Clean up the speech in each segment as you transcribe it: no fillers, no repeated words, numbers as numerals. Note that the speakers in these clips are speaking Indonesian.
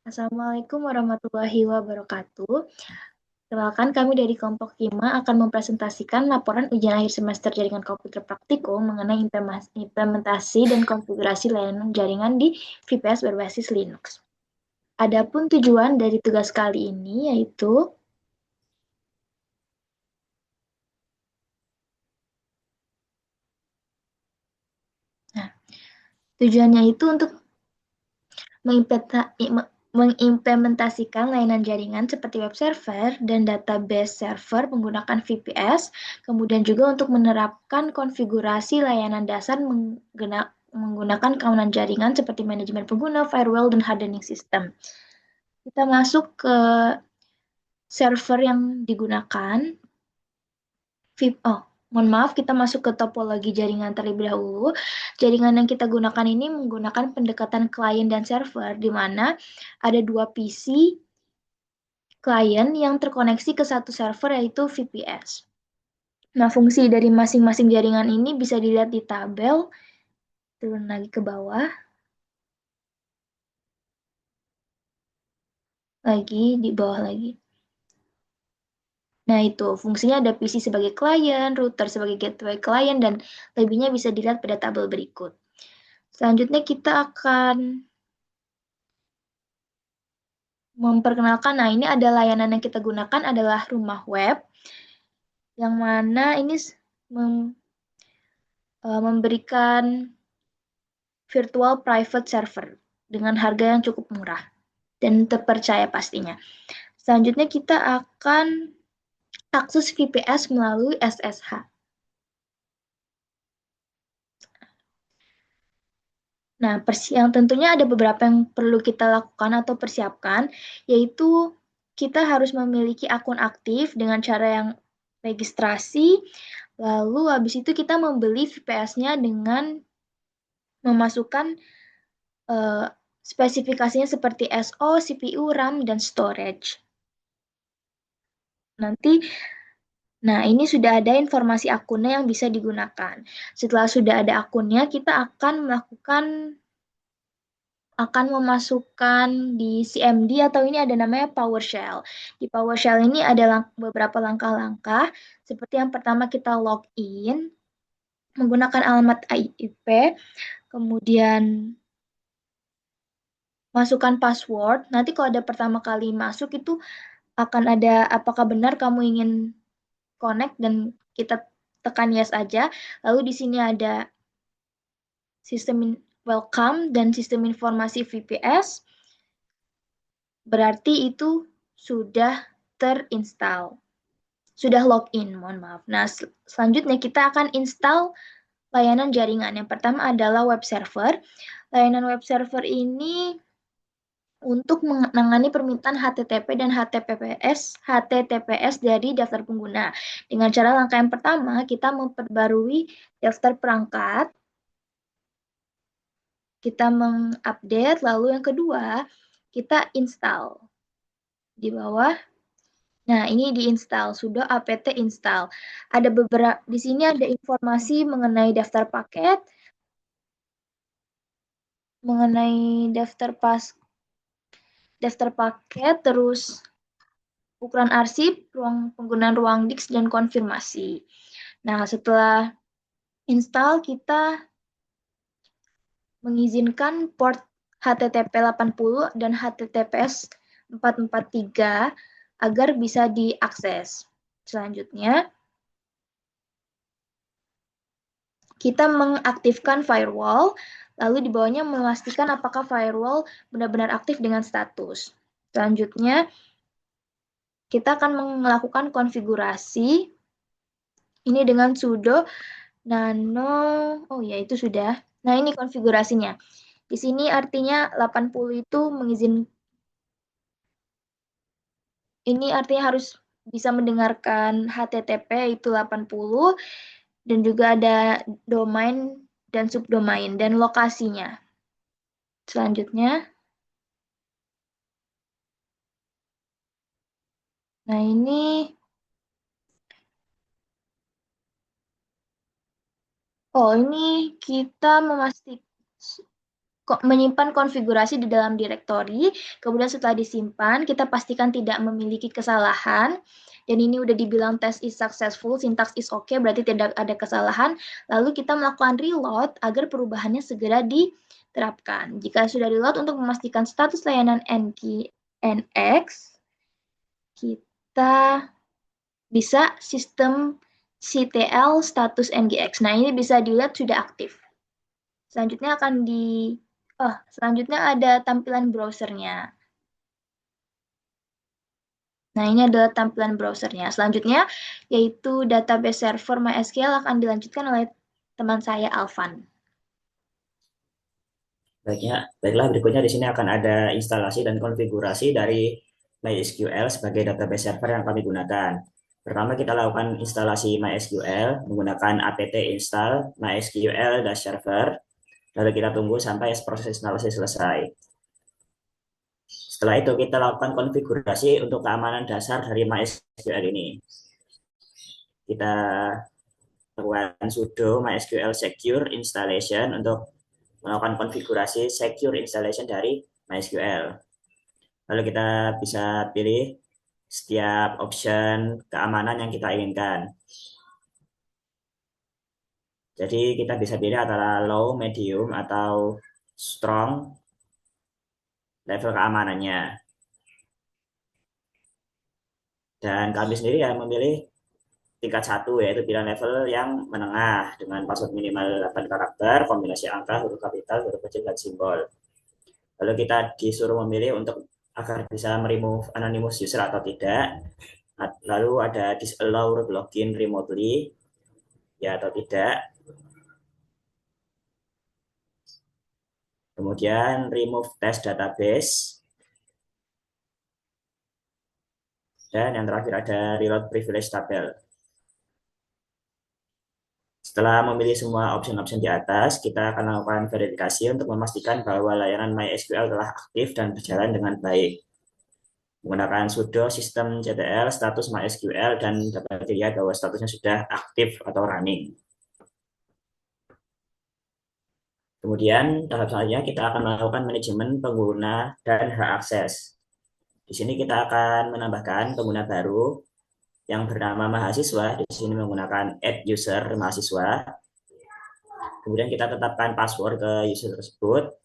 Assalamualaikum warahmatullahi wabarakatuh. Kenalkan kami dari kelompok 5 akan mempresentasikan laporan ujian akhir semester jaringan komputer praktikum mengenai implementasi dan konfigurasi layanan jaringan di VPS berbasis Linux. Adapun tujuan dari tugas kali ini yaitu nah, tujuannya itu untuk mengimplementasikan layanan jaringan seperti web server dan database server menggunakan VPS, kemudian juga untuk menerapkan konfigurasi layanan dasar menggunakan keamanan jaringan seperti manajemen pengguna, firewall, dan hardening system. Kita masuk ke server yang digunakan. Mohon maaf, kita masuk ke topologi jaringan terlebih dahulu. Jaringan yang kita gunakan ini menggunakan pendekatan klien dan server, di mana ada dua PC klien yang terkoneksi ke satu server yaitu VPS. Nah, fungsi dari masing-masing jaringan ini bisa dilihat di tabel. Turun lagi ke bawah. Lagi, di bawah lagi. Nah, itu fungsinya ada PC sebagai klien, router sebagai gateway klien, dan lebihnya bisa dilihat pada tabel berikut. Selanjutnya kita akan memperkenalkan, nah ini ada layanan yang kita gunakan adalah rumah web, yang mana ini memberikan virtual private server dengan harga yang cukup murah dan terpercaya pastinya. Selanjutnya kita akan akses VPS melalui SSH. Nah, yang tentunya ada beberapa yang perlu kita lakukan atau persiapkan, yaitu kita harus memiliki akun aktif dengan cara yang registrasi, lalu habis itu kita membeli VPS-nya dengan memasukkan spesifikasinya seperti SO, CPU, RAM, dan storage. Nanti, nah ini sudah ada informasi akunnya yang bisa digunakan. Setelah sudah ada akunnya, kita akan memasukkan di CMD atau ini ada namanya PowerShell. Di PowerShell ini ada beberapa langkah-langkah, seperti yang pertama kita login menggunakan alamat IP, kemudian masukkan password. Nanti kalau ada pertama kali masuk itu akan ada apakah benar kamu ingin connect dan kita tekan yes aja. Lalu di sini ada sistem welcome dan sistem informasi VPS. Berarti itu sudah terinstall. Sudah login, mohon maaf. Nah, selanjutnya kita akan install layanan jaringan. Yang pertama adalah web server. Layanan web server ini untuk menangani permintaan HTTP dan HTTPS dari daftar pengguna. Dengan cara langkah yang pertama, kita memperbarui daftar perangkat, kita mengupdate, lalu yang kedua, kita install. Di bawah, nah ini diinstal, sudo apt install. Ada beberapa, di sini ada informasi mengenai daftar paket, mengenai daftar paket, terus ukuran arsip, penggunaan ruang disk, dan konfirmasi. Nah, setelah install, kita mengizinkan port HTTP 80 dan HTTPS 443 agar bisa diakses. Selanjutnya, kita mengaktifkan firewall, lalu di bawahnya memastikan apakah firewall benar-benar aktif dengan status. Selanjutnya, kita akan melakukan konfigurasi ini dengan sudo nano, oh ya itu sudah. Nah ini konfigurasinya. Di sini artinya 80 itu ini artinya harus bisa mendengarkan HTTP itu 80 dan juga ada domain dan subdomain dan lokasinya. Selanjutnya, nah ini kita memastikan, menyimpan konfigurasi di dalam direktori, kemudian setelah disimpan, kita pastikan tidak memiliki kesalahan, dan ini udah dibilang test is successful, syntax is okay, berarti tidak ada kesalahan, lalu kita melakukan reload agar perubahannya segera diterapkan. Jika sudah reload untuk memastikan status layanan NX, kita bisa sistem CTL status NGX. Nah, ini bisa dilihat sudah aktif. Selanjutnya selanjutnya ada tampilan browsernya. Nah, ini adalah tampilan browsernya. Selanjutnya, yaitu database server MySQL akan dilanjutkan oleh teman saya, Alvan. Baiklah, berikutnya di sini akan ada instalasi dan konfigurasi dari MySQL sebagai database server yang kami gunakan. Pertama kita lakukan instalasi MySQL menggunakan apt install mysql-server, lalu kita tunggu sampai proses instalasi selesai. Setelah itu kita lakukan konfigurasi untuk keamanan dasar dari MySQL ini. Kita lakukan sudo mysql secure installation untuk melakukan konfigurasi secure installation dari MySQL. Lalu kita bisa pilih setiap option keamanan yang kita inginkan. Jadi kita bisa pilih antara low, medium, atau strong level keamanannya. Dan kami sendiri ya memilih tingkat 1, yaitu pilihan level yang menengah dengan password minimal 8 karakter, kombinasi angka, huruf kapital, huruf kecil, dan simbol. Lalu kita disuruh memilih untuk agar bisa meremove anonymous user atau tidak. Lalu ada disallow root login remotely, ya atau tidak. Kemudian remove test database. Dan yang terakhir ada reload privilege tabel. Setelah memilih semua opsi-opsi di atas, kita akan melakukan verifikasi untuk memastikan bahwa layanan MySQL telah aktif dan berjalan dengan baik. Menggunakan sudo systemctl status MySQL dan dapat dilihat bahwa statusnya sudah aktif atau running. Kemudian tahap selanjutnya kita akan melakukan manajemen pengguna dan hak akses. Di sini kita akan menambahkan pengguna baru yang bernama mahasiswa. Di sini menggunakan add user mahasiswa. Kemudian kita tetapkan password ke user tersebut.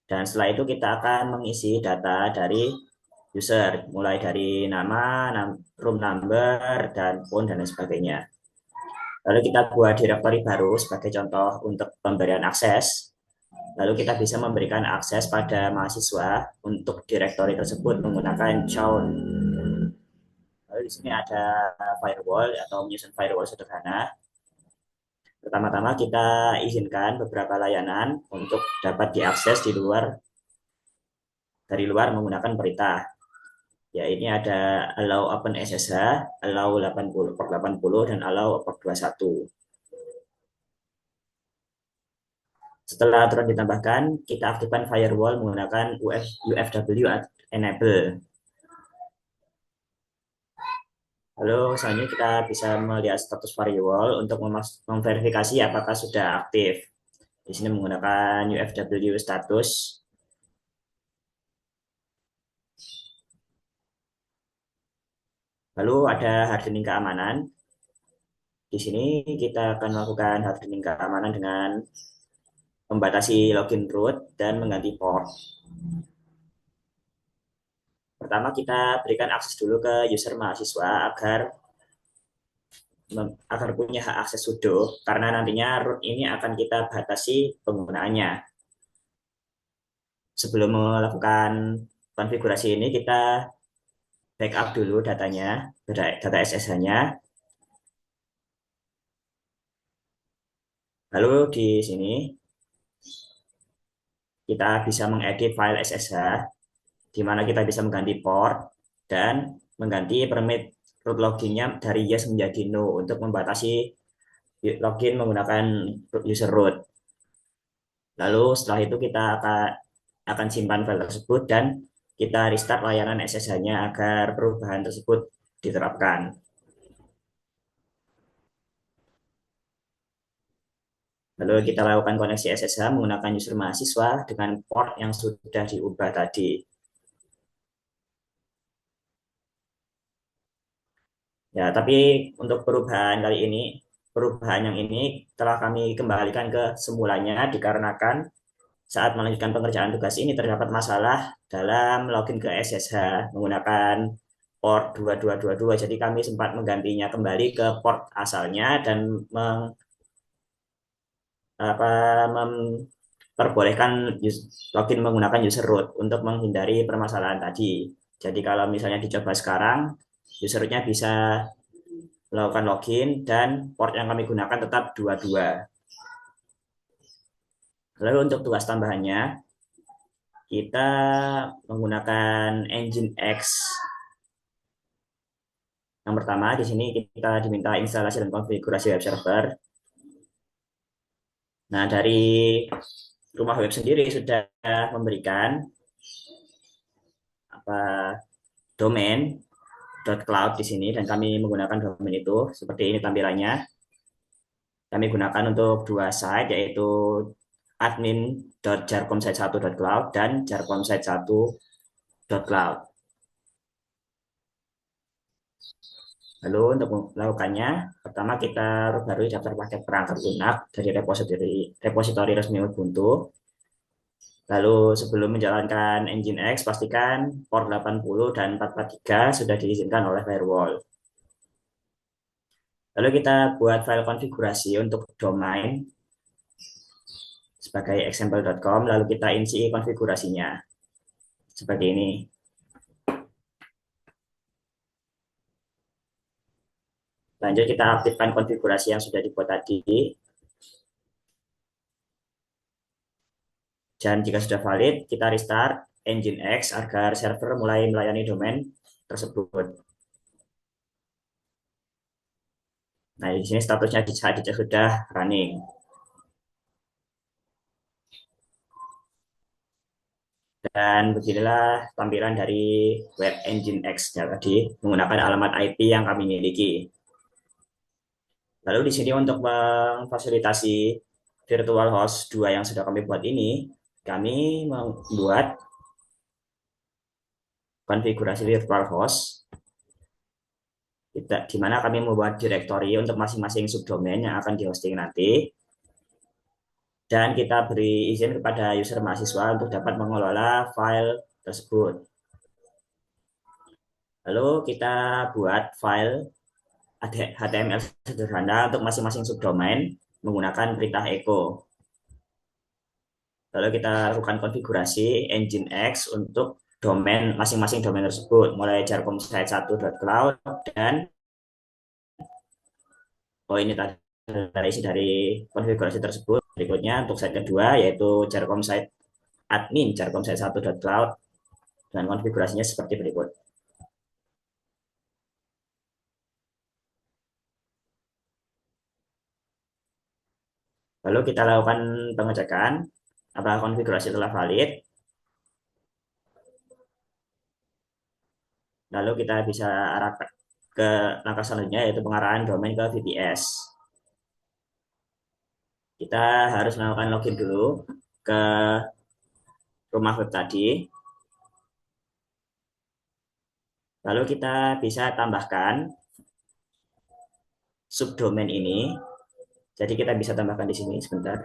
Dan setelah itu kita akan mengisi data dari user, mulai dari nama, room number, dan phone, dan lain sebagainya. Lalu kita buat directory baru sebagai contoh untuk pemberian akses. Lalu kita bisa memberikan akses pada mahasiswa untuk directory tersebut menggunakan chown. Lalu di sini ada firewall atau menyusun firewall sederhana. Pertama-tama kita izinkan beberapa layanan untuk dapat diakses dari luar menggunakan perintah. Ya, ini ada allow open SSH, allow 80 port 80 dan allow port 21. Setelah aturan ditambahkan, kita aktifkan firewall menggunakan UFW enable. Lalu selanjutnya kita bisa melihat status firewall untuk memverifikasi apakah sudah aktif. Di sini menggunakan UFW status. Lalu ada hardening keamanan. Di sini kita akan melakukan hardening keamanan dengan membatasi login root dan mengganti port. Pertama kita berikan akses dulu ke user mahasiswa agar punya hak akses sudo, karena nantinya root ini akan kita batasi penggunaannya. Sebelum melakukan konfigurasi ini kita backup dulu datanya, data SSH-nya. Lalu di sini kita bisa mengedit file SSH, di mana kita bisa mengganti port dan mengganti permit root loginnya dari yes menjadi no untuk membatasi login menggunakan user root. Lalu setelah itu kita akan simpan file tersebut dan kita restart layanan SSH-nya agar perubahan tersebut diterapkan. Lalu kita lakukan koneksi SSH menggunakan user mahasiswa dengan port yang sudah diubah tadi. Ya, tapi untuk perubahan yang ini telah kami kembalikan ke semulanya dikarenakan saat melanjutkan pengerjaan tugas ini terdapat masalah dalam login ke SSH menggunakan port 2222. Jadi kami sempat menggantinya kembali ke port asalnya dan memperbolehkan login menggunakan user root untuk menghindari permasalahan tadi. Jadi kalau misalnya dicoba sekarang, user rootnya bisa melakukan login dan port yang kami gunakan tetap 22. Lalu untuk tugas tambahannya, kita menggunakan Nginx. Yang pertama, di sini kita diminta instalasi dan konfigurasi web server. Nah, dari rumah web sendiri sudah memberikan apa domain .cloud di sini dan kami menggunakan domain itu seperti ini tampilannya. Kami gunakan untuk dua site yaitu admin.jarcomsite1.cloud dan jarcomsite1.cloud. Lalu untuk melakukannya, pertama kita baru daftar paket perangkat lunak dari repositori resmi Ubuntu. Lalu sebelum menjalankan Nginx, pastikan port 80 dan 443 sudah diizinkan oleh firewall. Lalu kita buat file konfigurasi untuk domain sebagai example.com, lalu kita isi konfigurasinya seperti ini. Lanjut kita aktifkan konfigurasi yang sudah dibuat tadi. Dan jika sudah valid, kita restart Nginx agar server mulai melayani domain tersebut. Nah, di sini statusnya sudah running. Dan beginilah tampilan dari web Nginx tadi menggunakan alamat IP yang kami miliki. Lalu di sini untuk memfasilitasi virtual host 2 yang sudah kami buat ini, kami membuat konfigurasi virtual host di mana kami membuat direktori untuk masing-masing subdomain yang akan dihosting nanti. Dan kita beri izin kepada user mahasiswa untuk dapat mengelola file tersebut. Lalu kita buat file HTML sederhana untuk masing-masing subdomain menggunakan perintah echo. Lalu kita lakukan konfigurasi Nginx untuk domain masing-masing domain tersebut, mulai jarcomsite1.cloud dan ini tadi isi dari konfigurasi tersebut. Berikutnya untuk site kedua yaitu jarcomsite admin jarcomsite1.cloud dan konfigurasinya seperti berikut. Lalu kita lakukan pengecekan apakah konfigurasi telah valid. Lalu kita bisa arahkan ke langkah selanjutnya yaitu pengarahan domain ke VPS. Kita harus melakukan login dulu ke rumah web tadi. Lalu kita bisa tambahkan subdomain ini. Jadi kita bisa tambahkan di sini sebentar.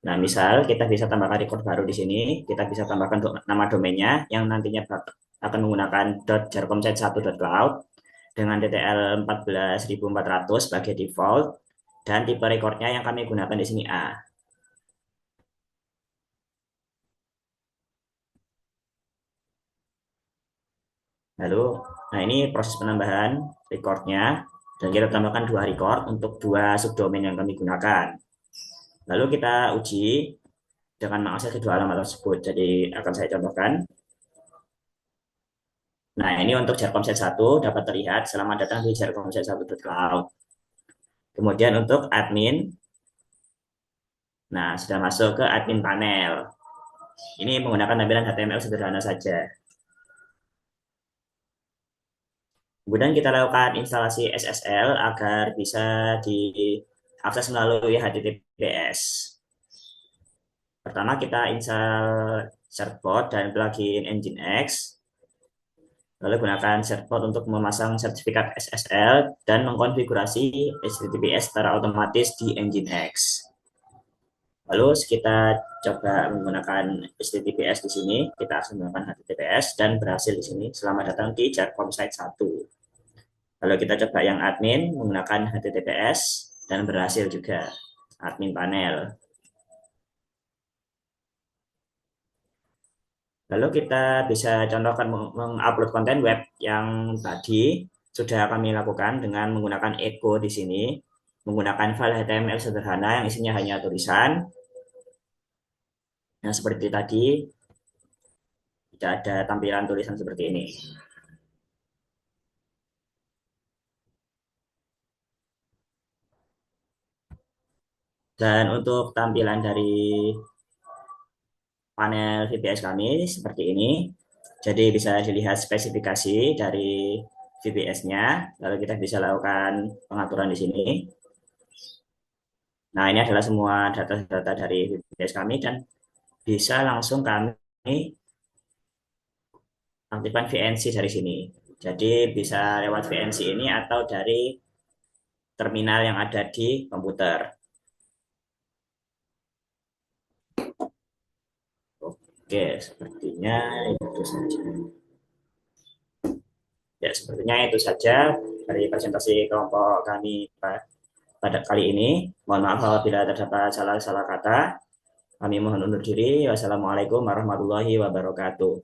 Nah, misal kita bisa tambahkan record baru di sini, kita bisa tambahkan nama domainnya yang nantinya akan menggunakan .jarcomsite1.cloud dengan TTL 14.400 sebagai default dan tipe recordnya yang kami gunakan di sini A. Lalu, nah ini proses penambahan recordnya dan kita tambahkan 2 record untuk 2 subdomain yang kami gunakan. Lalu kita uji dengan mengakses kedua alamat tersebut. Jadi akan saya contohkan. Nah, ini untuk Jarcomsite 1 dapat terlihat selamat datang di Jarcomsite1.cloud. Kemudian untuk admin, nah sudah masuk ke admin panel. Ini menggunakan tampilan HTML sederhana saja. Kemudian kita lakukan instalasi SSL agar bisa akses melalui HTTPS. Pertama kita install Certbot dan plugin Nginx. Lalu gunakan Certbot untuk memasang sertifikat SSL dan mengkonfigurasi HTTPS secara otomatis di Nginx. Lalu kita coba menggunakan HTTPS di sini, kita akan menggunakan HTTPS dan berhasil di sini. Selamat datang di Jarcom Site 1. Lalu kita coba yang admin menggunakan HTTPS dan berhasil juga admin panel. Lalu kita bisa contohkan mengupload konten web yang tadi sudah kami lakukan dengan menggunakan Echo di sini, menggunakan file HTML sederhana yang isinya hanya tulisan. Nah, seperti tadi, tidak ada tampilan tulisan seperti ini. Dan untuk tampilan dari panel VPS kami seperti ini. Jadi bisa dilihat spesifikasi dari VPS-nya, lalu kita bisa lakukan pengaturan di sini. Nah, ini adalah semua data-data dari VPS kami dan bisa langsung kami aktifkan VNC dari sini. Jadi bisa lewat VNC ini atau dari terminal yang ada di komputer. Oke, sepertinya itu saja. Ya, sepertinya itu saja dari presentasi kelompok kami pada kali ini. Mohon maaf apabila terdapat salah-salah kata. Kami mohon undur diri. Wassalamualaikum warahmatullahi wabarakatuh.